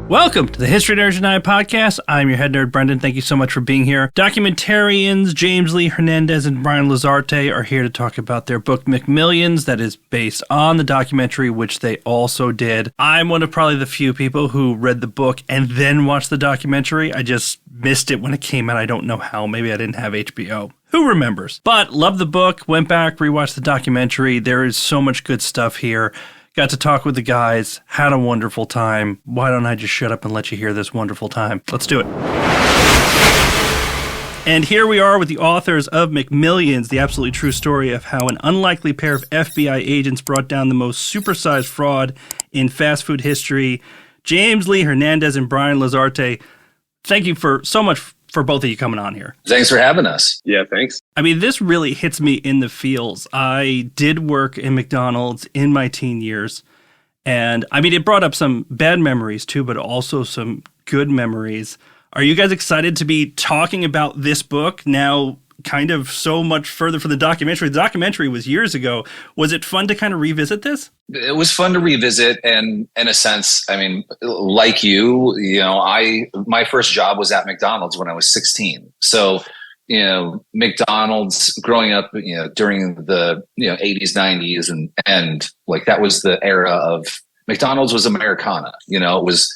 Welcome to the History Nerds United podcast. I'm your head nerd, Brendan. Thank you so much for being here. Documentarians James Lee Hernandez and Brian Lazarte are here to talk about their book, McMillions, that is based on the documentary, which they also did. I'm one of probably the few people who read the book and then watched the documentary. I just missed it when it came out. I don't know how. Maybe I didn't have HBO. Who remembers? But loved the book, went back, rewatched the documentary. There is so much good stuff here. Got to talk with the guys, had a wonderful time. Why don't I just shut up and let you hear this wonderful time? Let's do it. And here we are with the authors of McMillions, the absolutely true story of how an unlikely pair of FBI agents brought down the most supersized fraud in fast food history. James Lee Hernandez and Brian Lazarte, thank you for so much for both of you coming on here. Thanks for having us. Yeah, thanks. I mean, this really hits me in the feels. I did work in McDonald's in my teen years. And I mean, it brought up some bad memories too, but also some good memories. Are you guys excited to be talking about this book now, kind of so much further from the documentary? The documentary was years ago. Was it fun to kind of revisit this? It was fun to revisit, and in a sense, I mean, like you know, my first job was at McDonald's when I was 16. So, you know, McDonald's growing up, you know, during the 80s, 90s, and like that was the era of McDonald's was Americana. You know, it was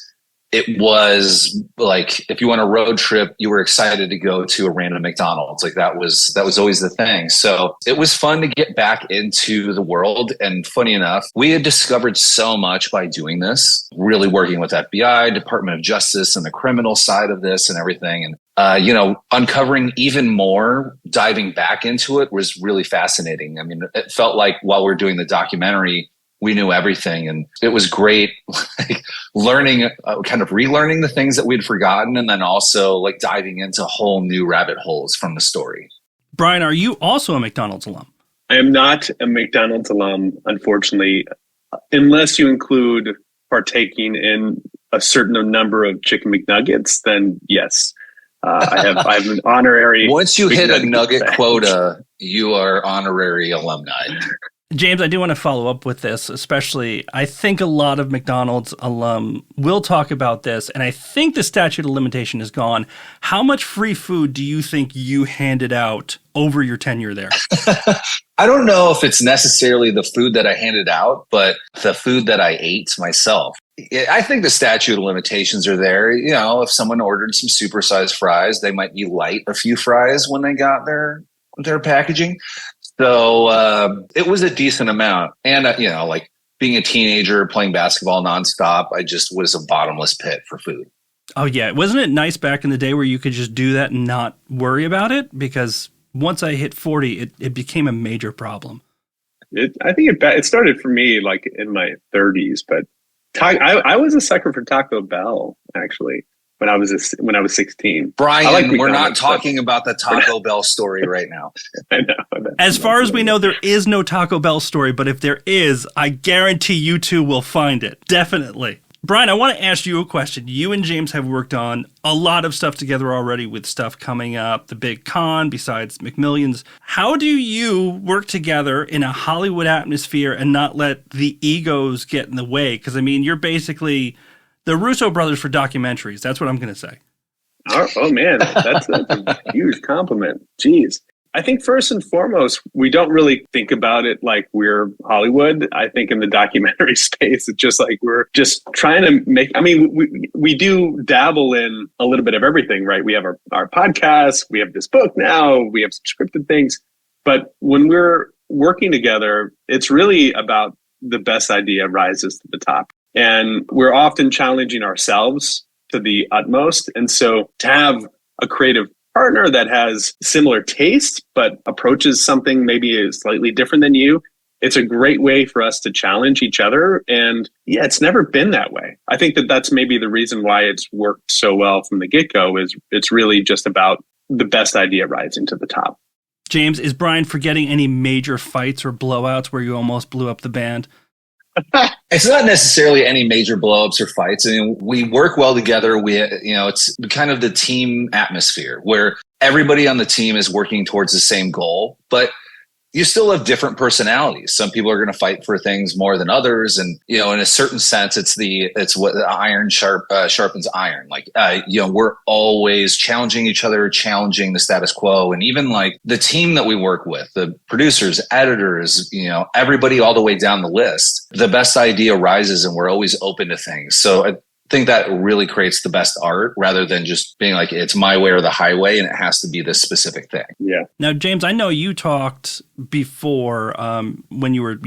like if you went on a road trip, you were excited to go to a random McDonald's. Like that was always the thing. So it was fun to get back into the world. And funny enough, we had discovered so much by doing this, really working with FBI, Department of Justice, and the criminal side of this and everything. And uncovering even more, diving back into it was really fascinating. I mean, it felt like while we're doing the documentary, we knew everything, and it was great, like learning, kind of relearning the things that we'd forgotten, and then also like diving into whole new rabbit holes from the story. Brian, are you also a McDonald's alum? I am not a McDonald's alum, unfortunately, unless you include partaking in a certain number of chicken McNuggets. Then yes, I have an honorary. Once you hit a nugget quota, you are honorary alumni. James, I do want to follow up with this, especially I think a lot of McDonald's alum will talk about this, and I think the statute of limitation is gone. How much free food do you think you handed out over your tenure there? I don't know if it's necessarily the food that I handed out, but the food that I ate myself. I think the statute of limitations are there. You know, if someone ordered some supersized fries, they might be light a few fries when they got their packaging. So it was a decent amount. And, like being a teenager, playing basketball nonstop, I just was a bottomless pit for food. Oh, yeah. Wasn't it nice back in the day where you could just do that and not worry about it? Because once I hit 40, it became a major problem. I think it started for me like in my 30s, but I was a sucker for Taco Bell, actually. When I was 16. Brian, we're not talking about the Taco Bell story right now. I know. As far as we know, there is no Taco Bell story, but if there is, I guarantee you two will find it. Definitely. Brian, I want to ask you a question. You and James have worked on a lot of stuff together already with stuff coming up, the big con, besides McMillions. How do you work together in a Hollywood atmosphere and not let the egos get in the way? Because, I mean, you're basically the Russo brothers for documentaries. That's what I'm going to say. Oh man, that's a huge compliment. Jeez. I think first and foremost, we don't really think about it like we're Hollywood. I think in the documentary space, it's just like we're just trying to make, I mean, we do dabble in a little bit of everything, right? We have our podcast, we have this book now, we have some scripted things. But when we're working together, it's really about the best idea rises to the top. And we're often challenging ourselves to the utmost. And so to have a creative partner that has similar taste, but approaches something maybe slightly different than you, it's a great way for us to challenge each other. And yeah, it's never been that way. I think that's maybe the reason why it's worked so well from the get-go is it's really just about the best idea rising to the top. James, is Brian forgetting any major fights or blowouts where you almost blew up the band? It's not necessarily any major blowups or fights. I mean, we work well together. It's kind of the team atmosphere where everybody on the team is working towards the same goal. But you still have different personalities. Some people are going to fight for things more than others. And, in a certain sense, it's what iron sharpens iron. Like, we're always challenging each other, challenging the status quo. And even like the team that we work with, the producers, editors, everybody all the way down the list, the best idea rises and we're always open to things. So I think that really creates the best art rather than just being like, it's my way or the highway and it has to be this specific thing. Yeah. Now, James, I know you talked before when you were,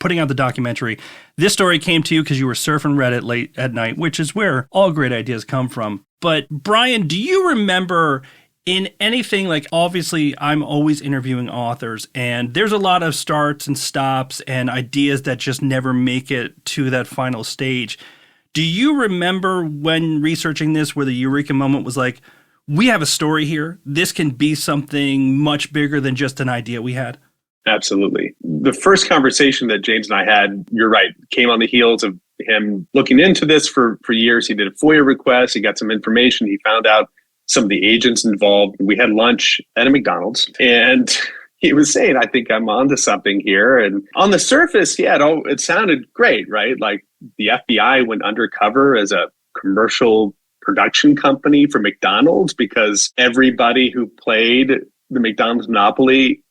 putting out the documentary. This story came to you because you were surfing Reddit late at night, which is where all great ideas come from. But Brian, do you remember in anything, like, obviously I'm always interviewing authors and there's a lot of starts and stops and ideas that just never make it to that final stage. Do you remember when researching this where the eureka moment was like, we have a story here. This can be something much bigger than just an idea we had? Absolutely. The first conversation that James and I had, you're right, came on the heels of him looking into this for years. He did a FOIA request. He got some information. He found out some of the agents involved. We had lunch at a McDonald's and he was saying, I think I'm onto something here. And on the surface, yeah, it sounded great, right? Like the FBI went undercover as a commercial production company for McDonald's because everybody who played the McDonald's Monopoly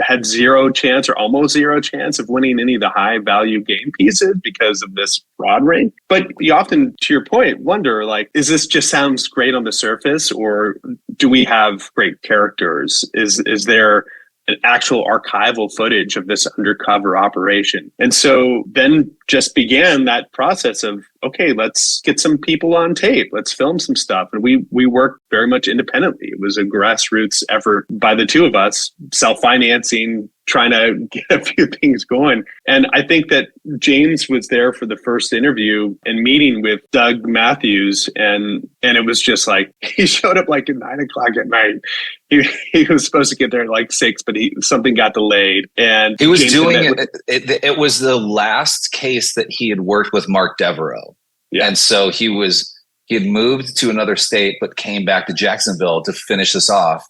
had zero chance or almost zero chance of winning any of the high value game pieces because of this fraud ring. But you often, to your point, wonder, like, is this just sounds great on the surface or do we have great characters? Is there an actual archival footage of this undercover operation? And so then just began that process of, okay, let's get some people on tape. Let's film some stuff. And we worked very much independently. It was a grassroots effort by the two of us, self-financing, trying to get a few things going. And I think that James was there for the first interview and meeting with Doug Matthews. And it was just like, he showed up like at 9:00 at night. He was supposed to get there at like 6, but something got delayed. And he was doing it was the last case that he had worked with Mark Devereaux. Yeah. And so he had moved to another state, but came back to Jacksonville to finish this off.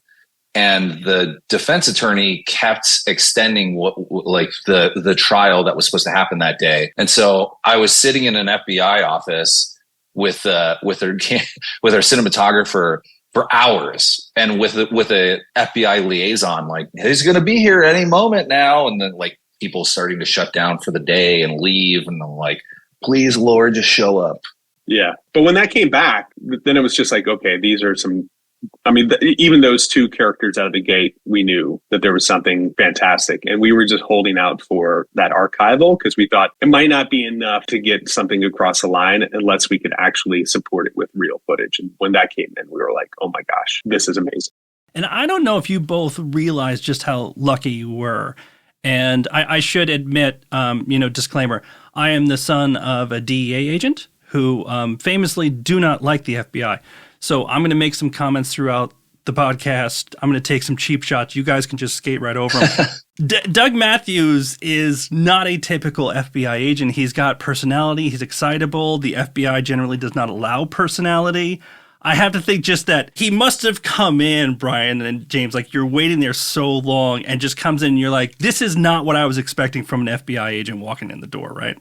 And the defense attorney kept extending the trial that was supposed to happen that day. And so I was sitting in an FBI office with her cinematographer for hours, and with a FBI liaison, like, he's going to be here any moment now. And then like people starting to shut down for the day and leave. And I'm like, please, Lord, just show up. Yeah. But when that came back, then it was just like, okay, these are some, even those two characters out of the gate, we knew that there was something fantastic. And we were just holding out for that archival because we thought it might not be enough to get something across the line unless we could actually support it with real footage. And when that came in, we were like, oh my gosh, this is amazing. And I don't know if you both realized just how lucky you were. And I should admit, disclaimer, I am the son of a DEA agent who famously do not like the FBI. So I'm going to make some comments throughout the podcast. I'm going to take some cheap shots. You guys can just skate right over them. Doug Matthews is not a typical FBI agent. He's got personality. He's excitable. The FBI generally does not allow personality. I have to think just that he must have come in, Brian and James, like you're waiting there so long and just comes in and you're like, this is not what I was expecting from an FBI agent walking in the door, right?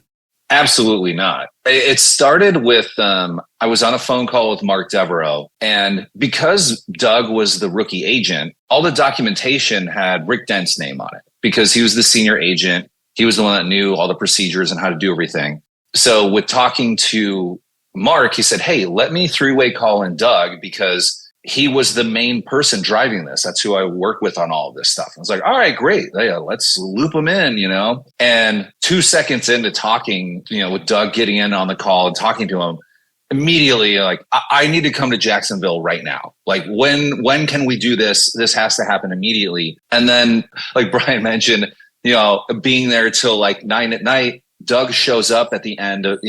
Absolutely not. It started with, I was on a phone call with Mark Devereaux, and because Doug was the rookie agent, all the documentation had Rick Dent's name on it because he was the senior agent. He was the one that knew all the procedures and how to do everything. So with talking to Mark, he said, hey, let me three-way call in Doug because he was the main person driving this. That's who I work with on all of this stuff. I was like, all right, great. Yeah, let's loop him in, And 2 seconds into talking, with Doug getting in on the call and talking to him, immediately, like, I need to come to Jacksonville right now. Like, when can we do this? This has to happen immediately. And then, like Brian mentioned, being there till like 9 at night, Doug shows up at the end of,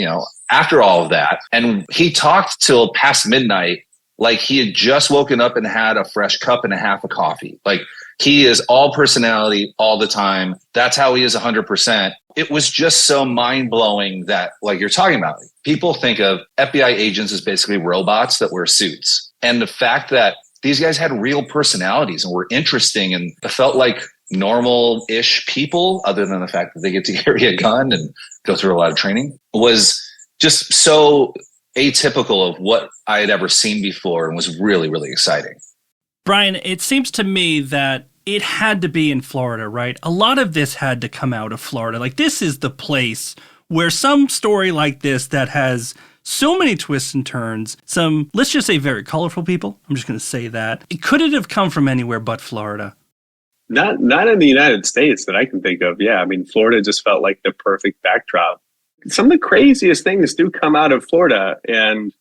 after all of that. And he talked till past midnight, like he had just woken up and had a fresh cup and a half of coffee. Like he is all personality all the time. That's how he is 100%. It was just so mind blowing that, like you're talking about, people think of FBI agents as basically robots that wear suits. And the fact that these guys had real personalities and were interesting, and it felt like, normal-ish people, other than the fact that they get to carry a gun and go through a lot of training, was just so atypical of what I had ever seen before and was really, really exciting. Brian, it seems to me that it had to be in Florida, right? A lot of this had to come out of Florida. Like, this is the place where some story like this that has so many twists and turns, some, let's just say, very colorful people. I'm just going to say that. Could it have come from anywhere but Florida? Not in the United States that I can think of. Yeah, I mean, Florida just felt like the perfect backdrop. Some of the craziest things do come out of Florida. And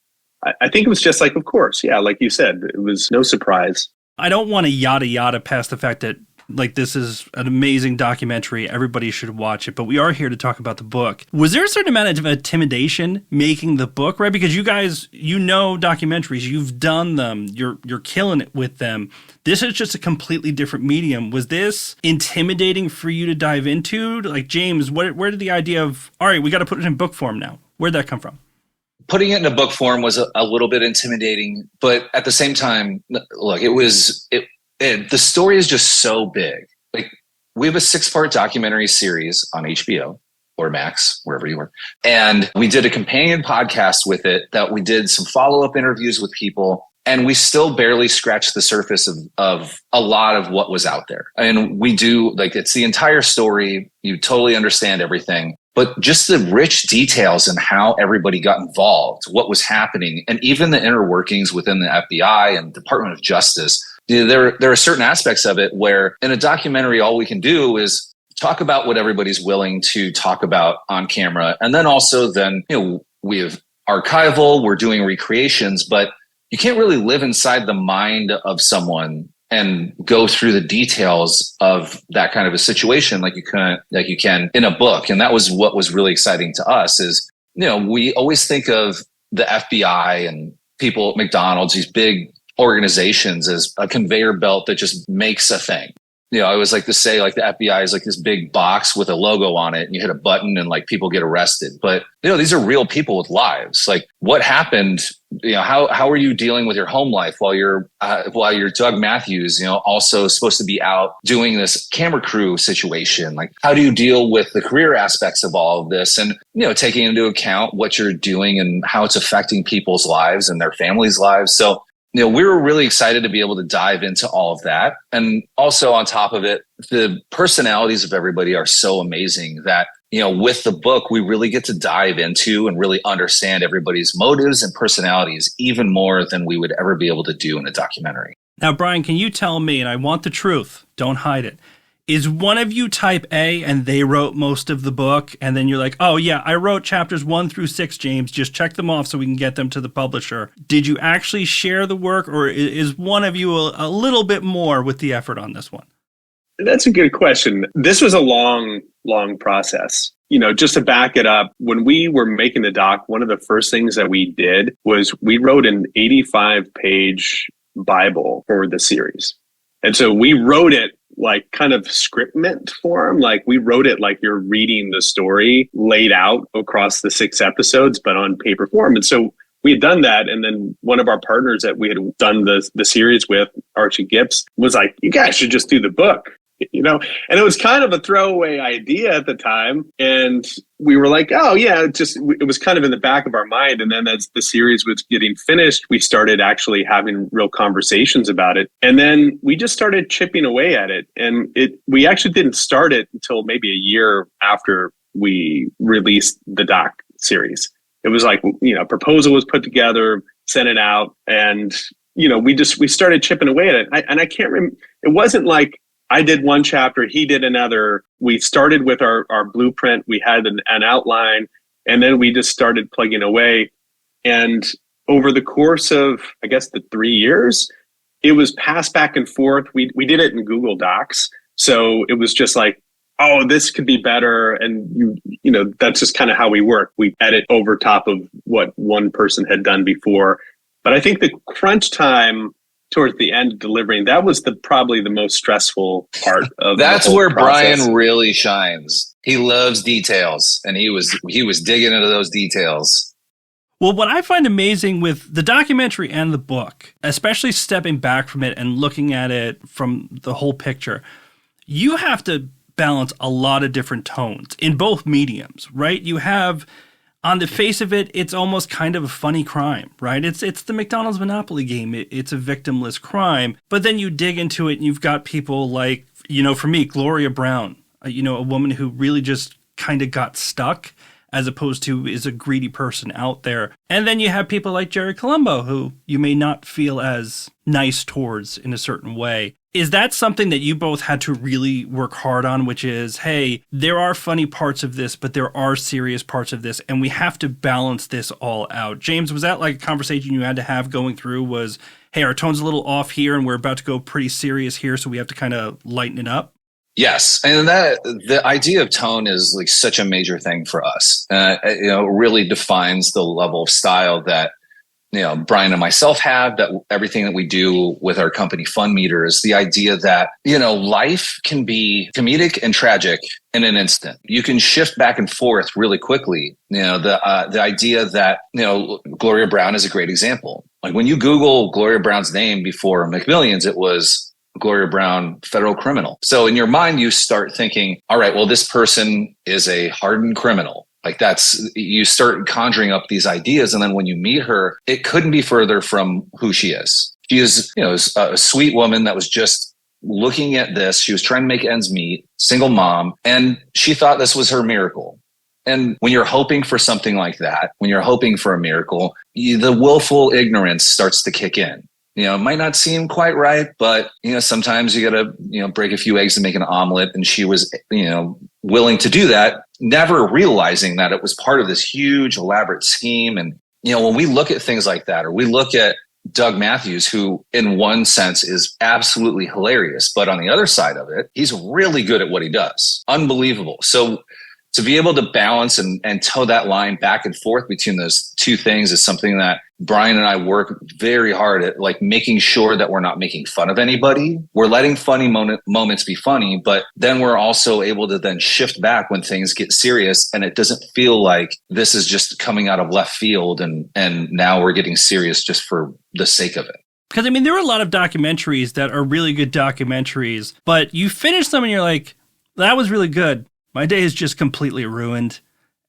I think it was just like, of course, yeah, like you said, it was no surprise. I don't want to yada past the fact that, like, this is an amazing documentary. Everybody should watch it, but we are here to talk about the book. Was there a certain amount of intimidation making the book, right? Because you guys, you know documentaries, you've done them, you're killing it with them. This is just a completely different medium. Was this intimidating for you to dive into? Like, James, where did the idea of, all right, we got to put it in book form now, where'd that come from? Putting it in a book form was a little bit intimidating, but at the same time, look, the story is just so big. Like, we have a 6-part documentary series on HBO or Max, wherever you were. And we did a companion podcast with it that we did some follow-up interviews with people. And we still barely scratched the surface of a lot of what was out there. And we do, like, it's the entire story. You totally understand everything. But just the rich details and how everybody got involved, what was happening, and even the inner workings within the FBI and Department of Justice. There are certain aspects of it where in a documentary, all we can do is talk about what everybody's willing to talk about on camera. And then also we have archival, we're doing recreations, but you can't really live inside the mind of someone and go through the details of that kind of a situation like you can in a book. And that was what was really exciting to us is, we always think of the FBI and people at McDonald's, these big organizations, as a conveyor belt that just makes a thing. I always like to say, like, the FBI is like this big box with a logo on it and you hit a button and, like, people get arrested. But, these are real people with lives. Like, what happened? How are you dealing with your home life while you're Doug Matthews, also supposed to be out doing this camera crew situation? Like, how do you deal with the career aspects of all of this and, taking into account what you're doing and how it's affecting people's lives and their families' lives? So, we were really excited to be able to dive into all of that. And also on top of it, the personalities of everybody are so amazing that, with the book, we really get to dive into and really understand everybody's motives and personalities even more than we would ever be able to do in a documentary. Now, Brian, can you tell me, and I want the truth, don't hide it, is one of you type A and they wrote most of the book, and then you're like, oh yeah, I wrote chapters 1 through 6, James, just check them off so we can get them to the publisher? Did you actually share the work, or is one of you a little bit more with the effort on this one? That's a good question. This was a long process. Just to back it up, when we were making the doc, one of the first things that we did was we wrote an 85-page Bible for the series. And so we wrote it like kind of scriptment form. Like, we wrote it like you're reading the story laid out across the 6 episodes, but on paper form. And so we had done that. And then one of our partners that we had done the series with, Archie Gibbs, was like, you guys should just do the book. And it was kind of a throwaway idea at the time. And we were like, oh yeah, it was kind of in the back of our mind. And then as the series was getting finished, we started actually having real conversations about it. And then we just started chipping away at it. And we actually didn't start it until maybe a year after we released the doc series. It was like, proposal was put together, sent it out. And, we started chipping away at it. I can't remember. It wasn't like I did one chapter, he did another. We started with our blueprint. We had an outline, and then we just started plugging away. And over the course of, I guess, the 3 years, it was passed back and forth. We did it in Google Docs. So it was just like, oh, this could be better. And, that's just kind of how we work. We edit over top of what one person had done before. But I think the crunch time towards the end of delivering, that was probably the most stressful part of that's the whole where process. Brian really shines. He loves details, and he was digging into those details. Well, what I find amazing with the documentary and the book, especially stepping back from it and looking at it from the whole picture, you have to balance a lot of different tones in both mediums, right? You have, on the face of it, it's almost kind of a funny crime, right? It's the McDonald's Monopoly game. It's a victimless crime. But then you dig into it and you've got people like, for me, Gloria Brown, a woman who really just kind of got stuck as opposed to is a greedy person out there. And then you have people like Jerry Colombo, who you may not feel as nice towards in a certain way. Is that something that you both had to really work hard on, which is, hey, there are funny parts of this, but there are serious parts of this, and we have to balance this all out? James, was that like a conversation you had to have going through was, hey, our tone's a little off here and we're about to go pretty serious here, so we have to kind of lighten it up? Yes. And that the idea of tone is like such a major thing for us. It really defines the level of style that, Brian and myself have, that everything that we do with our company Fun Meters, the idea that, life can be comedic and tragic in an instant. You can shift back and forth really quickly. The idea that, Gloria Brown is a great example. Like when you Google Gloria Brown's name before McMillions, it was Gloria Brown, federal criminal. So in your mind, you start thinking, all right, well, this person is a hardened criminal. Like you start conjuring up these ideas. And then when you meet her, it couldn't be further from who she is. She is, a sweet woman that was just looking at this. She was trying to make ends meet, single mom, and she thought this was her miracle. And when you're hoping for something like that, when you're hoping for a miracle, the willful ignorance starts to kick in. It might not seem quite right, but, sometimes you got to, break a few eggs to make an omelet. And she was, willing to do that, never realizing that it was part of this huge elaborate scheme. And, when we look at things like that, or we look at Doug Matthews, who in one sense is absolutely hilarious, but on the other side of it, he's really good at what he does. Unbelievable. So to be able to balance and toe that line back and forth between those two things is something that Brian and I work very hard at, like making sure that we're not making fun of anybody. We're letting funny moments be funny, but then we're also able to then shift back when things get serious, and it doesn't feel like this is just coming out of left field and now we're getting serious just for the sake of it. Because, there are a lot of documentaries that are really good documentaries, but you finish them and you're like, that was really good. My day is just completely ruined,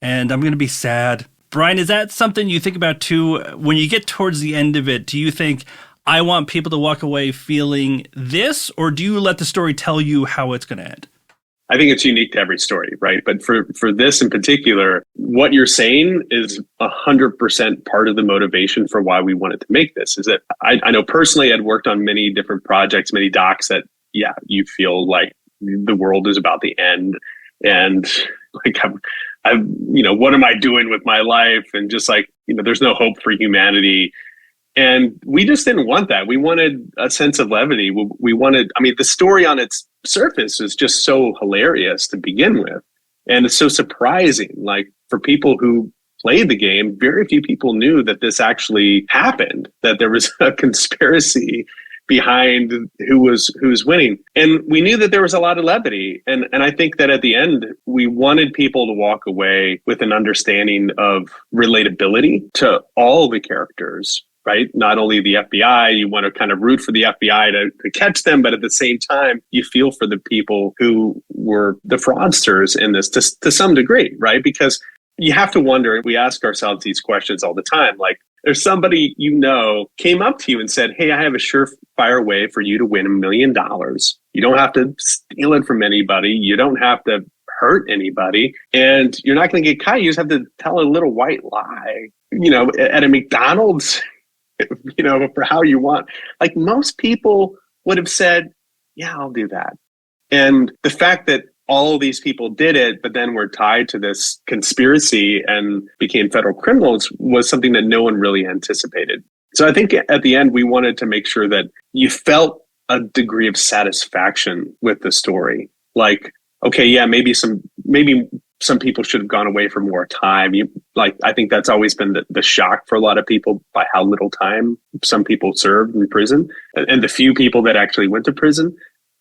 and I'm going to be sad. Brian, is that something you think about too? When you get towards the end of it, do you think, I want people to walk away feeling this, or do you let the story tell you how it's going to end? I think it's unique to every story, right? But for this in particular, what you're saying is 100% part of the motivation for why we wanted to make this. Is that I know personally I'd worked on many different projects, many docs that, you feel like the world is about to end. And like, what am I doing with my life? And just like, there's no hope for humanity. And we just didn't want that. We wanted a sense of levity. We wanted, the story on its surface is just so hilarious to begin with. And it's so surprising. Like for people who played the game, very few people knew that this actually happened, that there was a conspiracy behind who's winning. And we knew that there was a lot of levity. And I think that at the end, we wanted people to walk away with an understanding of relatability to all the characters, right? Not only the FBI, you want to kind of root for the FBI to catch them, but at the same time, you feel for the people who were the fraudsters in this to some degree, right? Because you have to wonder, we ask ourselves these questions all the time, like, if somebody came up to you and said, hey, I have a surefire way for you to win $1 million. You don't have to steal it from anybody. You don't have to hurt anybody. And you're not going to get caught. You just have to tell a little white lie, at a McDonald's, for how you want. Like most people would have said, yeah, I'll do that. And the fact that all of these people did it, but then were tied to this conspiracy and became federal criminals was something that no one really anticipated. So I think at the end, we wanted to make sure that you felt a degree of satisfaction with the story. Like, okay, yeah, maybe some people should have gone away for more time. I think that's always been the shock for a lot of people by how little time some people served in prison and the few people that actually went to prison.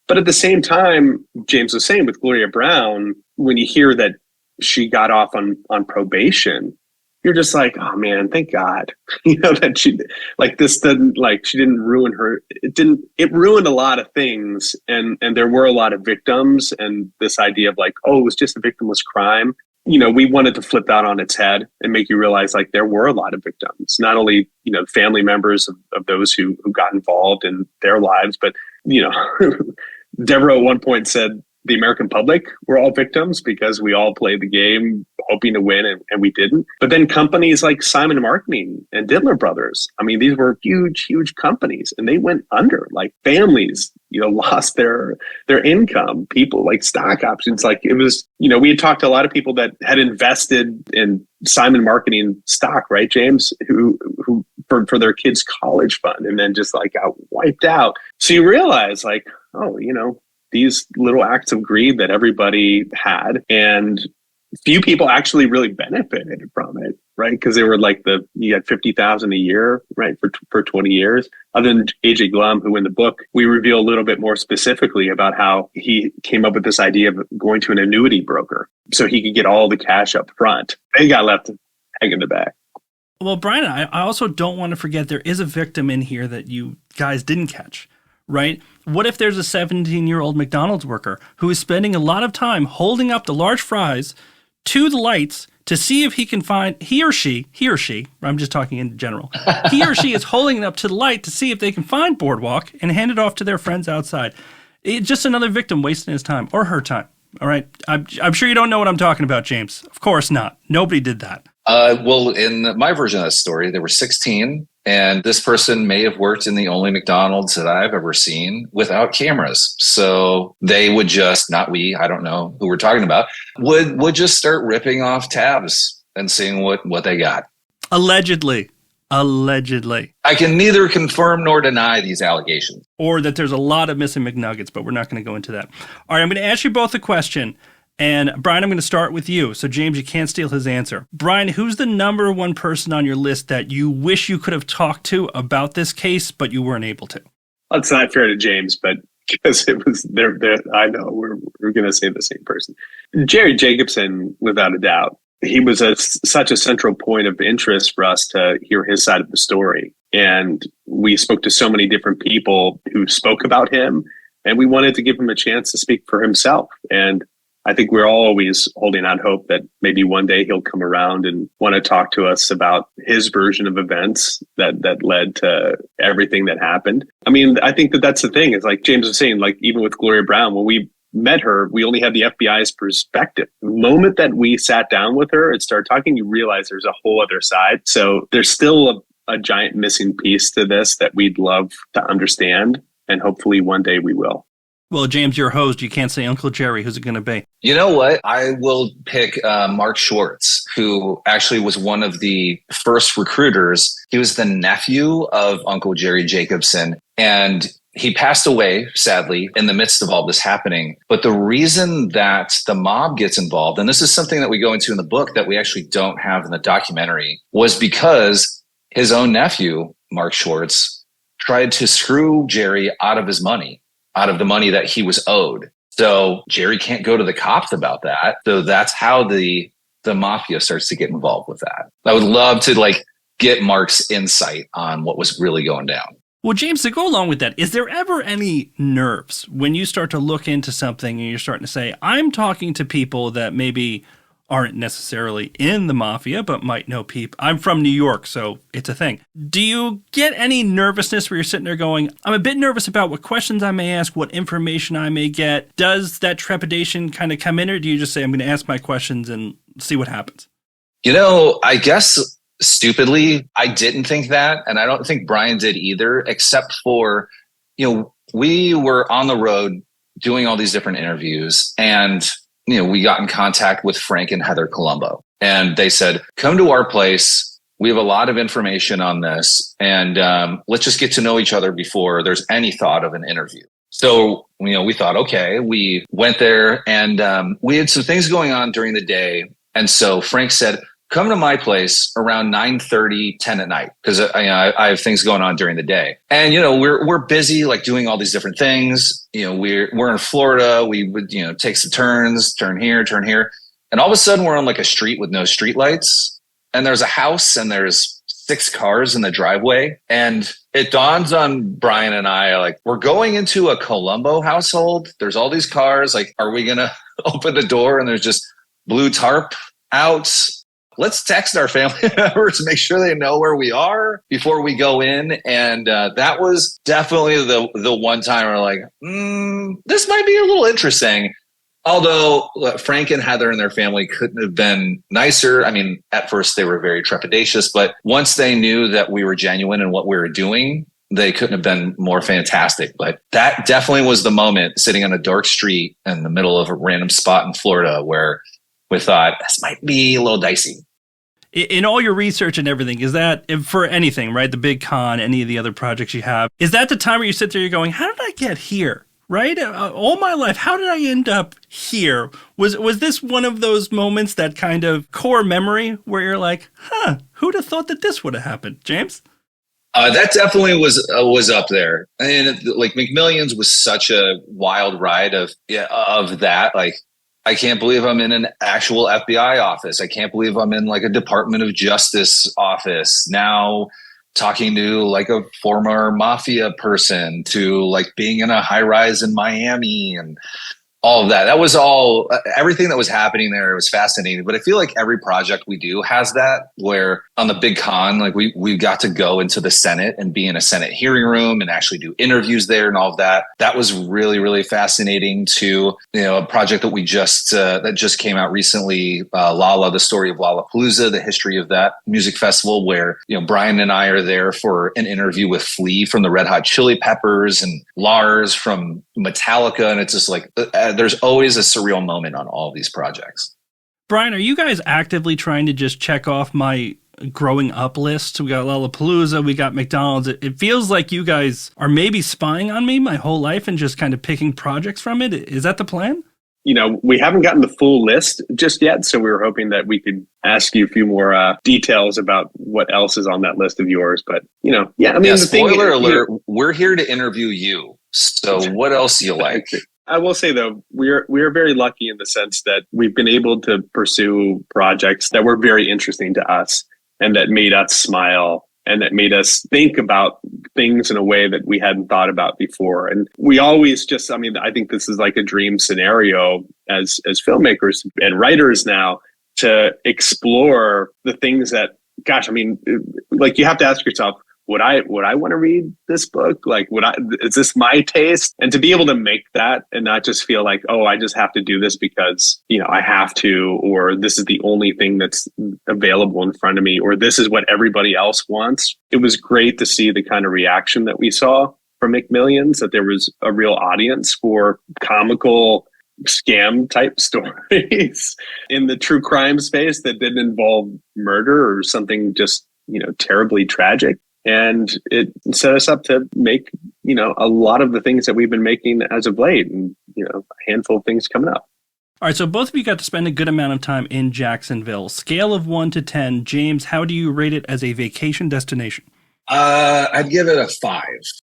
But at the same time, James was saying with Gloria Brown, when you hear that she got off on probation, you're just like, oh man, thank God, that she she didn't ruin her. It ruined a lot of things. And there were a lot of victims, and this idea of like, oh, it was just a victimless crime. We wanted to flip that on its head and make you realize like there were a lot of victims, not only, family members of those who got involved in their lives, but, Deborah at one point said, the American public were all victims because we all played the game hoping to win and we didn't. But then companies like Simon Marketing and Diddler Brothers, I mean, these were huge, huge companies, and they went under. Like families, lost their income. People like stock options. Like it was, we had talked to a lot of people that had invested in Simon Marketing stock, right, James, who for their kids' college fund, and then just like got wiped out. So you realize like, oh, these little acts of greed that everybody had, and few people actually really benefited from it, right? Because they were like you had $50,000 a year, right, for 20 years. Other than AJ Glum, who in the book, we reveal a little bit more specifically about how he came up with this idea of going to an annuity broker so he could get all the cash up front. They got left hanging the back. Well, Brian, I also don't want to forget there is a victim in here that you guys didn't catch. Right? What if there's a 17-year-old McDonald's worker who is spending a lot of time holding up the large fries to the lights to see if he can find, he or she, I'm just talking in general, he or she is holding it up to the light to see if they can find Boardwalk and hand it off to their friends outside. It's just another victim wasting his time or her time. All right? I'm sure you don't know what I'm talking about, James. Of course not. Nobody did that. Well, in my version of the story, there were 16. And this person may have worked in the only McDonald's that I've ever seen without cameras. So they would just, not we, I don't know who we're talking about, would just start ripping off tabs and seeing what they got. Allegedly. I can neither confirm nor deny these allegations. Or that there's a lot of missing McNuggets, but we're not going to go into that. All right, I'm going to ask you both a question. And Brian, I'm going to start with you. So James, you can't steal his answer. Brian, who's the number one person on your list that you wish you could have talked to about this case, but you weren't able to? Well, it's not fair to James, but because it was there, I know we're going to say the same person. Jerry Jacobson, without a doubt. He was such a central point of interest for us to hear his side of the story. And we spoke to so many different people who spoke about him, and we wanted to give him a chance to speak for himself. And I think we're all always holding out hope that maybe one day he'll come around and want to talk to us about his version of events that led to everything that happened. I mean, I think that's the thing. It's like James was saying, like even with Gloria Brown, when we met her, we only had the FBI's perspective. The moment that we sat down with her and started talking, you realize there's a whole other side. So there's still a giant missing piece to this that we'd love to understand. And hopefully one day we will. Well, James, you're a host. You can't say Uncle Jerry. Who's it going to be? You know what? I will pick Mark Schwartz, who actually was one of the first recruiters. He was the nephew of Uncle Jerry Jacobson, and he passed away, sadly, in the midst of all this happening. But the reason that the mob gets involved, and this is something that we go into in the book that we actually don't have in the documentary, was because his own nephew, Mark Schwartz, tried to screw Jerry out of his money. Out of the money that he was owed. So Jerry can't go to the cops about that. So that's how the mafia starts to get involved with that. I would love to get Mark's insight on what was really going down. Well, James, to go along with that, is there ever any nerves when you start to look into something and you're starting to say, I'm talking to people that maybe aren't necessarily in the mafia, but might know people. I'm from New York, so it's a thing. Do you get any nervousness where you're sitting there going, I'm a bit nervous about what questions I may ask, what information I may get? Does that trepidation kind of come in, or do you just say, I'm going to ask my questions and see what happens? I guess stupidly, I didn't think that. And I don't think Brian did either, except for, we were on the road doing all these different interviews, and we got in contact with Frank and Heather Colombo, and they said, come to our place. We have a lot of information on this, and let's just get to know each other before there's any thought of an interview. So, we thought, okay, we went there, and we had some things going on during the day. And so Frank said, come to my place around 9:30, 10 at night, because I have things going on during the day. And, we're busy doing all these different things. We're in Florida. We would, take some turns, turn here. And all of a sudden we're on a street with no street lights. and there's a house and there's 6 cars in the driveway. And it dawns on Brian and I, like, we're going into a Colombo household. There's all these cars. Like, are we going to open the door and there's just blue tarp out? Let's text our family members to make sure they know where we are before we go in. And that was definitely the one time we're like, this might be a little interesting. Although Frank and Heather and their family couldn't have been nicer. I mean, at first they were very trepidatious, but once they knew that we were genuine in what we were doing, they couldn't have been more fantastic. But that definitely was the moment, sitting on a dark street in the middle of a random spot in Florida, where we thought this might be a little dicey. In all your research and everything, is that for anything, right? The big con, any of the other projects you have, is that the time where you sit there, you're going, how did I get here? Right? All my life, how did I end up here? Was this one of those moments, that kind of core memory where you're like, who'd have thought that this would have happened? James? That definitely was up there. And like McMillions was such a wild ride of that. Like, I can't believe I'm in an actual FBI office. I can't believe I'm in like a Department of Justice office now, talking to like a former mafia person, to like being in a high rise in Miami and all of that. That was all, everything that was happening there was fascinating. But I feel like every project we do has that, where on the big con, like we got to go into the Senate and be in a Senate hearing room and actually do interviews there and all of that. That was really, really fascinating. To, a project that we that just came out recently, Lala, the story of Lollapalooza, the history of that music festival, where, Brian and I are there for an interview with Flea from the Red Hot Chili Peppers and Lars from Metallica. And it's just like, there's always a surreal moment on all of these projects. Brian, are you guys actively trying to just check off my growing up list? We got Lollapalooza, we got McDonald's. It feels like you guys are maybe spying on me my whole life and just kind of picking projects from it. Is that the plan? We haven't gotten the full list just yet, so we were hoping that we could ask you a few more details about what else is on that list of yours. But, spoiler alert, we're here to interview you. So what else do you like? I will say, though, we're very lucky in the sense that we've been able to pursue projects that were very interesting to us and that made us smile and that made us think about things in a way that we hadn't thought about before. And we always I think this is like a dream scenario as filmmakers and writers now, to explore the things that, like, you have to ask yourself, would I want to read this book? Like, is this my taste? And to be able to make that and not just feel like, oh, I just have to do this because, I have to, or this is the only thing that's available in front of me, or this is what everybody else wants. It was great to see the kind of reaction that we saw from McMillions, that there was a real audience for comical scam type stories in the true crime space that didn't involve murder or something just, terribly tragic. And it set us up to make, a lot of the things that we've been making as of late, and, a handful of things coming up. All right, so both of you got to spend a good amount of time in Jacksonville. Scale of 1 to 10, James, how do you rate it as a vacation destination? I'd give it a 5.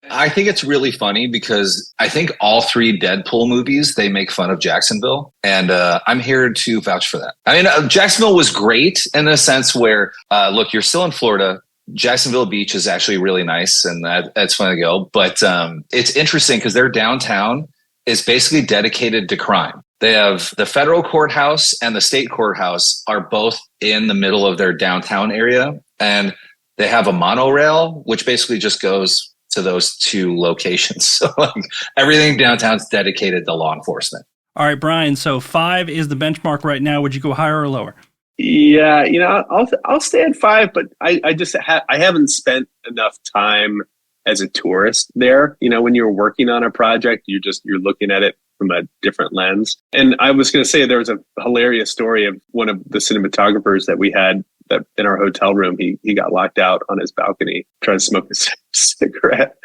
I think it's really funny because I think all 3 Deadpool movies, they make fun of Jacksonville. And I'm here to vouch for that. I mean, Jacksonville was great in the sense where, look, you're still in Florida. Jacksonville Beach is actually really nice, and that's fun to go. But it's interesting because their downtown is basically dedicated to crime. They have the federal courthouse and the state courthouse are both in the middle of their downtown area. And they have a monorail, which basically just goes to those 2 locations. So everything downtown is dedicated to law enforcement. All right, Brian, so 5 is the benchmark right now. Would you go higher or lower? Yeah, I'll stay at 5, but I haven't spent enough time as a tourist there. When you're working on a project, you're looking at it from a different lens. And I was going to say, there was a hilarious story of one of the cinematographers that we had that in our hotel room. He got locked out on his balcony trying to smoke a cigarette.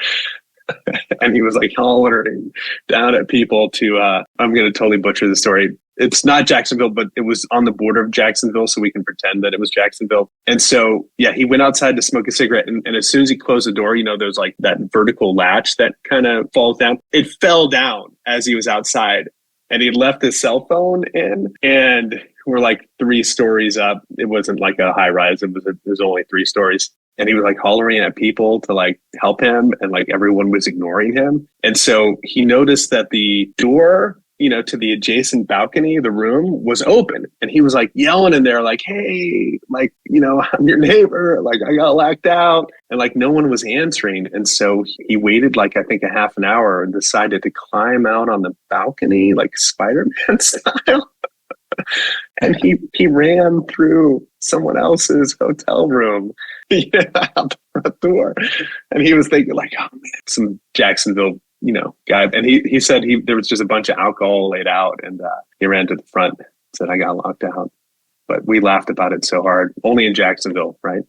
And he was like hollering down at people to, I'm going to totally butcher the story. It's not Jacksonville, but it was on the border of Jacksonville, so we can pretend that it was Jacksonville. And so, yeah, he went outside to smoke a cigarette. And as soon as he closed the door, there's like that vertical latch that kind of falls down. It fell down as he was outside. And he left his cell phone in. And We're like 3 stories up. It wasn't like a high rise. It was only 3 stories. And he was like hollering at people to like help him, and like everyone was ignoring him. And so he noticed that the door, to the adjacent balcony, the room was open. And he was like yelling in there like, hey, like, I'm your neighbor. Like I got locked out. And like no one was answering. And so he waited like, I think a half an hour and decided to climb out on the balcony, like Spider-Man style. And he ran through someone else's hotel room out the front door. And he was thinking like, oh man, some Jacksonville, guy. And he said there was just a bunch of alcohol laid out, and he ran to the front, said, I got locked out. But we laughed about it so hard. Only in Jacksonville, right?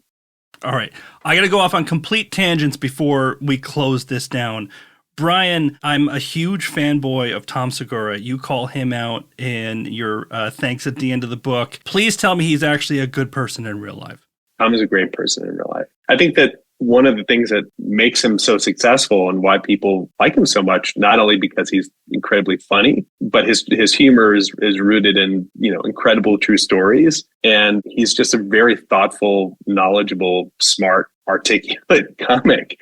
All right. I got to go off on complete tangents before we close this down. Brian, I'm a huge fanboy of Tom Segura. You call him out in your thanks at the end of the book. Please tell me he's actually a good person in real life. Tom is a great person in real life. I think that one of the things that makes him so successful and why people like him so much, not only because he's incredibly funny, but his humor is rooted in, incredible true stories. And he's just a very thoughtful, knowledgeable, smart, articulate comic.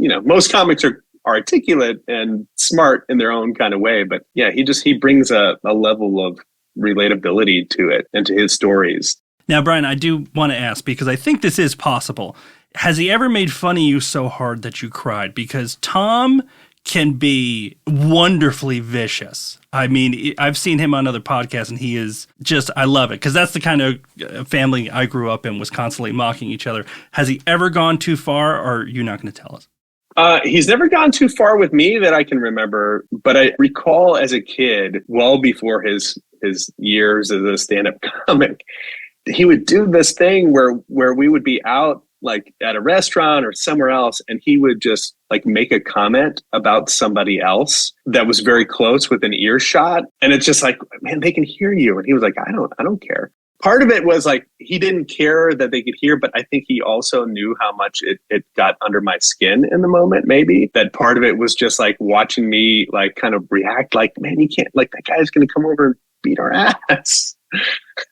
Most comics are articulate and smart in their own kind of way. But yeah, he brings a level of relatability to it and to his stories. Now, Brian, I do want to ask, because I think this is possible. Has he ever made fun of you so hard that you cried? Because Tom can be wonderfully vicious. I mean, I've seen him on other podcasts, and he is just, I love it, because that's the kind of family I grew up in, was constantly mocking each other. Has he ever gone too far, or are you not going to tell us? He's never gone too far with me that I can remember, but I recall as a kid, well before his years as a stand-up comic, he would do this thing where we would be out like at a restaurant or somewhere else, and he would just like make a comment about somebody else that was very close within earshot. And it's just like, man, they can hear you. And he was like, I don't care. Part of it was like, he didn't care that they could hear, but I think he also knew how much it got under my skin in the moment, maybe. That part of it was just like watching me like kind of react like, man, you can't, like that guy's going to come over and beat our ass.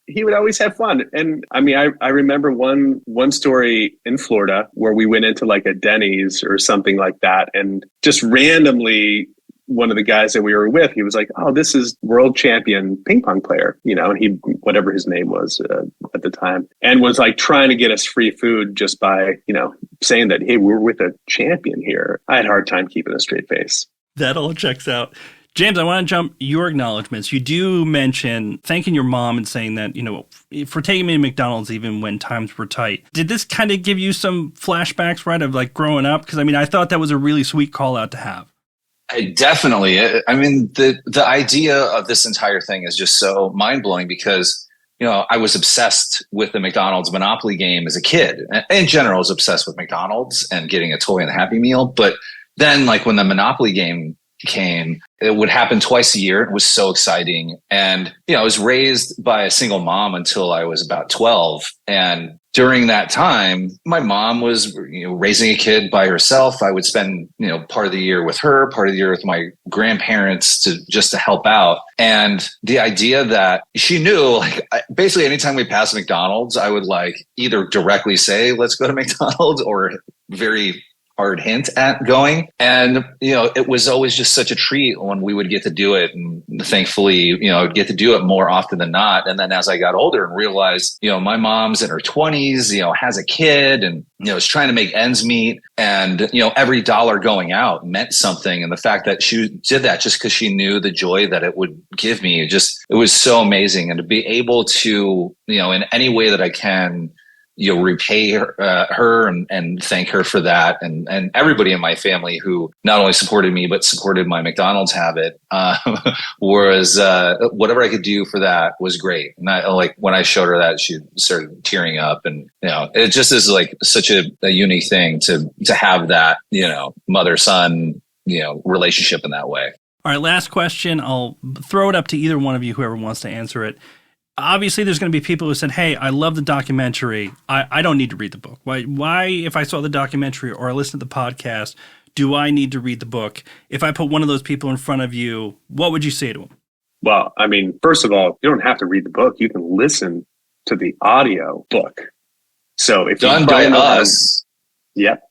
He would always have fun. And I mean, I remember one story in Florida where we went into like a Denny's or something like that. And just randomly, one of the guys that we were with, he was like, oh, this is world champion ping pong player, and he, whatever his name was at the time, and was like trying to get us free food just by, saying that, hey, we're with a champion here. I had a hard time keeping a straight face. That all checks out. James, I want to jump your acknowledgments. You do mention thanking your mom and saying that, for taking me to McDonald's even when times were tight. Did this kind of give you some flashbacks, right, of like growing up? Because I mean, I thought that was a really sweet call out to have. Definitely. I mean, the idea of this entire thing is just so mind blowing because, I was obsessed with the McDonald's Monopoly game as a kid. In general, I was obsessed with McDonald's and getting a toy and a Happy Meal. But then like when the Monopoly game came, it would happen twice a year. It was so exciting. And, I was raised by a single mom until I was about 12. And during that time, my mom was, raising a kid by herself. I would spend, part of the year with her, part of the year with my grandparents to help out. And the idea that she knew, like, basically anytime we passed McDonald's, I would like either directly say, let's go to McDonald's, or very hard hint at going. And, it was always just such a treat when we would get to do it. And thankfully, I'd get to do it more often than not. And then as I got older and realized, my mom's in her 20s, has a kid and, is trying to make ends meet. And, every dollar going out meant something. And the fact that she did that just because she knew the joy that it would give me, it was so amazing. And to be able to, in any way that I can, repay her and thank her for that. And everybody in my family who not only supported me, but supported my McDonald's habit, was, whatever I could do for that was great. And like when I showed her that, she started tearing up, and, it just is like such a unique thing to have that, mother-son, relationship in that way. All right. Last question. I'll throw it up to either one of you, whoever wants to answer it. Obviously, there's going to be people who said, hey, I love the documentary. I don't need to read the book. Why, if I saw the documentary or I listened to the podcast, do I need to read the book? If I put one of those people in front of you, what would you say to them? Well, I mean, first of all, you don't have to read the book. You can listen to the audio book. So if done you by don't know us. Yep.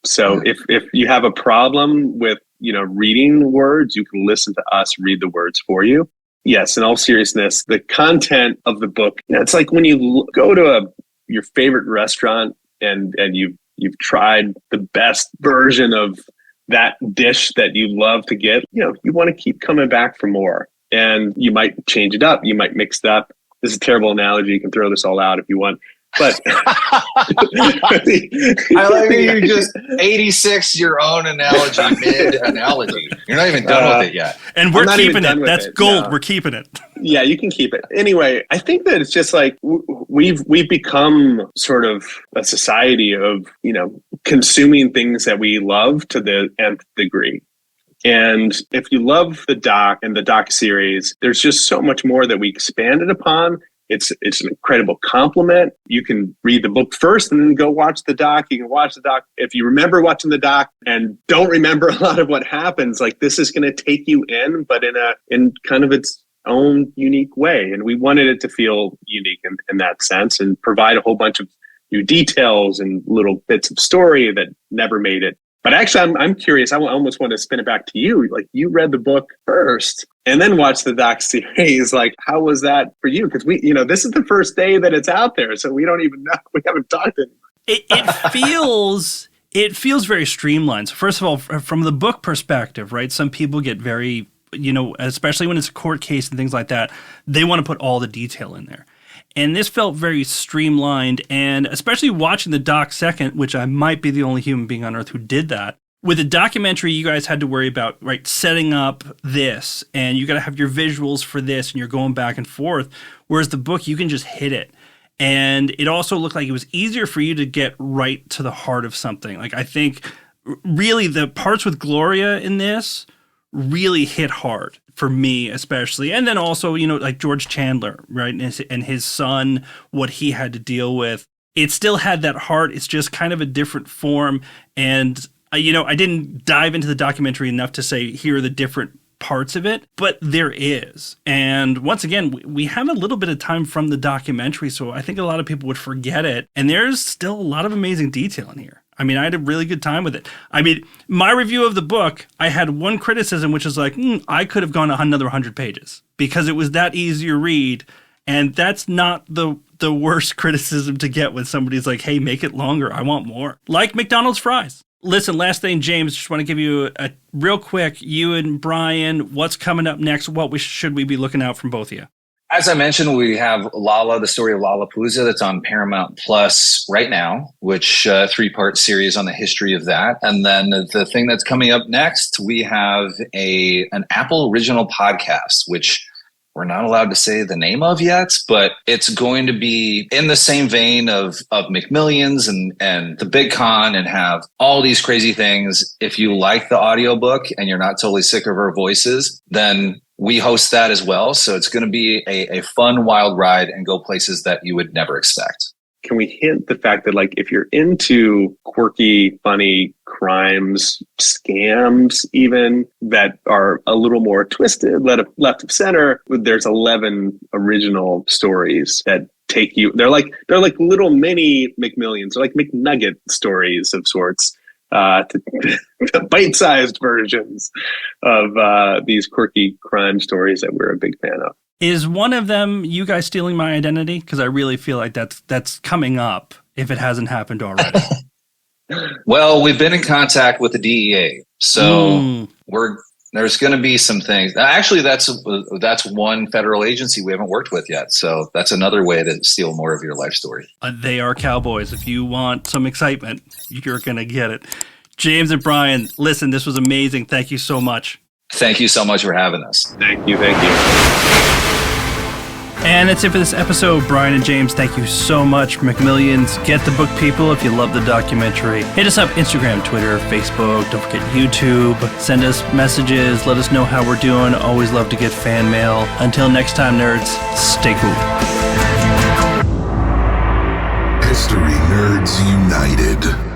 So if you have a problem with, reading words, you can listen to us read the words for you. Yes, in all seriousness, the content of the book, it's like when you go to your favorite restaurant and you've tried the best version of that dish that you love to get, you want to keep coming back for more. And you might change it up. You might mix it up. This is a terrible analogy. You can throw this all out if you want. But I like you just 86 your own analogy, mid-analogy. You're not even done with it yet. And we're keeping it. That's gold. No. We're keeping it. Yeah, you can keep it. Anyway, I think that it's just like we've become sort of a society of, consuming things that we love to the nth degree. And if you love the doc and the doc series, there's just so much more that we expanded upon. It's an incredible compliment. You can read the book first and then go watch the doc. You can watch the doc. If you remember watching the doc and don't remember a lot of what happens, like this is going to take you in, but in kind of its own unique way. And we wanted it to feel unique in that sense and provide a whole bunch of new details and little bits of story that never made it. But actually, I'm curious. I almost want to spin it back to you. Like you read the book first and then watched the doc series. Like, how was that for you? Because this is the first day that it's out there, so we don't even know. We haven't talked to anyone. It feels very streamlined. So first of all, from the book perspective, right? Some people get very, especially when it's a court case and things like that, they want to put all the detail in there. And this felt very streamlined, and especially watching the doc second, which I might be the only human being on earth who did that. With a documentary, you guys had to worry about, right, setting up this, and you got to have your visuals for this, and you're going back and forth. Whereas the book, you can just hit it. And it also looked like it was easier for you to get right to the heart of something. Like, I think really the parts with Gloria in this really hit hard for me, especially. And then also, like George Chandler, right? And his son, what he had to deal with. It still had that heart. It's just kind of a different form. And, I didn't dive into the documentary enough to say, here are the different parts of it, but there is. And once again, we have a little bit of time from the documentary, so I think a lot of people would forget it. And there's still a lot of amazing detail in here. I mean, I had a really good time with it. I mean, my review of the book, I had one criticism, which is like, I could have gone another 100 pages because it was that easy to read. And that's not the worst criticism to get when somebody's like, hey, make it longer. I want more. Like McDonald's fries. Listen, last thing, James, just want to give you a real quick, you and Brian, what's coming up next? What should we be looking out from both of you? As I mentioned, we have Lala, the story of Lollapalooza, that's on Paramount Plus right now, which 3-part series on the history of that. And then the thing that's coming up next, we have an Apple original podcast, which we're not allowed to say the name of yet, but it's going to be in the same vein of McMillions and the Big Con and have all these crazy things. If you like the audiobook and you're not totally sick of our voices, then we host that as well. So it's going to be a fun, wild ride and go places that you would never expect. Can we hint the fact that, like, if you're into quirky, funny crimes, scams, even that are a little more twisted, left of center, there's 11 original stories that take you. They're like little mini McMillions. They're like McNugget stories of sorts. Bite-sized versions of these quirky crime stories that we're a big fan of. Is one of them you guys stealing my identity? Because I really feel like that's coming up if it hasn't happened already. Well, we've been in contact with the DEA, so there's going to be some things. Actually, that's one federal agency we haven't worked with yet, so that's another way to steal more of your life story. They are cowboys. If you want some excitement, you're going to get it. James and Brian, listen, this was amazing. Thank you so much. Thank you so much for having us. Thank you. And that's it for this episode. Brian and James, thank you so much for McMillions. Get the book, people, if you love the documentary. Hit us up, Instagram, Twitter, Facebook. Don't forget YouTube. Send us messages. Let us know how we're doing. Always love to get fan mail. Until next time, nerds, stay cool. History Nerds United.